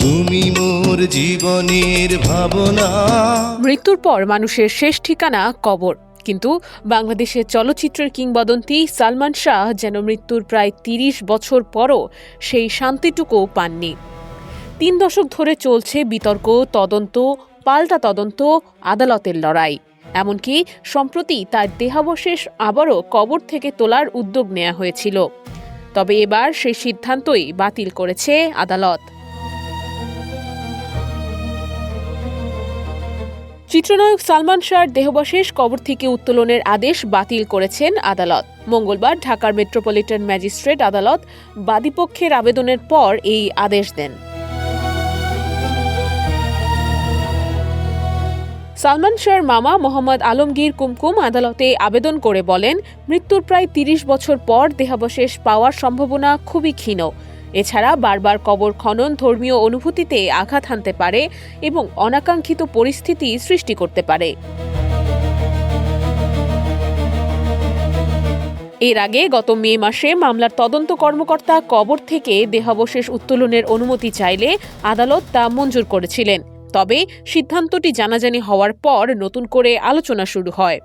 তুমি মোর জীবনের ভাবনা। মৃত্যুর পর মানুষের শেষ ঠিকানা কবর, কিন্তু বাংলাদেশের চলচ্চিত্রের কিংবদন্তি সালমান শাহ যেন মৃত্যুর প্রায় ৩০ বছর পরও সেই শান্তিটুকু পাননি। ৩ দশক ধরে চলছে বিতর্ক, তদন্ত, পাল্টা তদন্ত, আদালতের লড়াই। এমনকি সম্প্রতি তার দেহাবশেষ আবারও কবর থেকে তোলার উদ্যোগ নেওয়া হয়েছিল। তবে এবার সেই সিদ্ধান্তই বাতিল করেছে আদালত। চিত্রনায়ক সালমান শাহর দেহাবশেষ কবর থেকে উত্তোলনের আদেশ বাতিল করেছেন আদালত। মঙ্গলবার ঢাকার মেট্রোপলিটন ম্যাজিস্ট্রেট আদালত বাদীপক্ষের আবেদনের পর এই আদেশ দেন। সালমান শাহর মামা মোহাম্মদ আলমগীর কুমকুম আদালতে আবেদন করে বলেন, মৃত্যুর প্রায় ৩০ বছর পর দেহাবশেষ পাওয়ার সম্ভাবনা খুবই ক্ষীণ। এছাড়া বারবার কবর খনন ধর্মীয় অনুভূতিতে আঘাত হানতে পারে এবং অনাকাঙ্ক্ষিত পরিস্থিতি সৃষ্টি করতে পারে। এর আগে গত মে মাসে মামলার তদন্ত কর্মকর্তা কবর থেকে দেহাবশেষ উত্তোলনের অনুমতি চাইলে আদালত তা মঞ্জুর করেছিলেন। তবে সিদ্ধান্তটি জানাজানি হওয়ার পর নতুন করে আলোচনা শুরু হয়।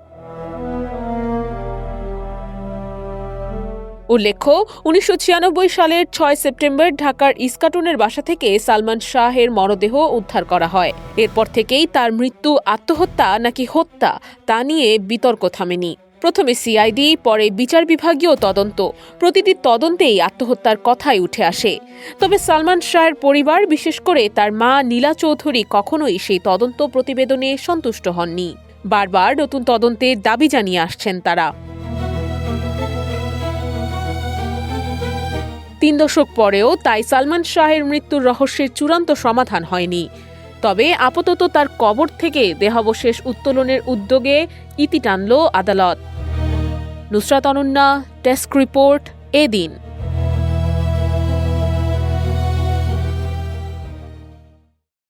উল্লেখ্য, ১৯৯৬ সালের ৬ সেপ্টেম্বর ঢাকার ইস্কাটনের বাসা থেকে সালমান শাহের মরদেহ উদ্ধার করা হয়। এরপর থেকেই তার মৃত্যু আত্মহত্যা নাকি হত্যা তা নিয়ে বিতর্ক থামেনি। প্রথমে সিআইডি, পরে বিচার বিভাগীয় তদন্ত, প্রতিটি তদন্তেই আত্মহত্যার কথাই উঠে আসে। তবে সালমান শাহের পরিবার, বিশেষ করে তার মা নীলা চৌধুরী কখনোই সেই তদন্ত প্রতিবেদনে সন্তুষ্ট হননি। বারবার নতুন তদন্তের দাবি জানিয়ে আসছেন তারা। ৩ দশক পরেও তাই সালমান শাহের মৃত্যুর রহস্যের চূড়ান্ত সমাধান হয়নি। তবে আপাতত তার কবর থেকে দেহাবশেষ উত্তোলনের উদ্যোগে ইতি টানল আদালত। নুসরাত অনন্যা, ডেস্ক রিপোর্ট, এদিন।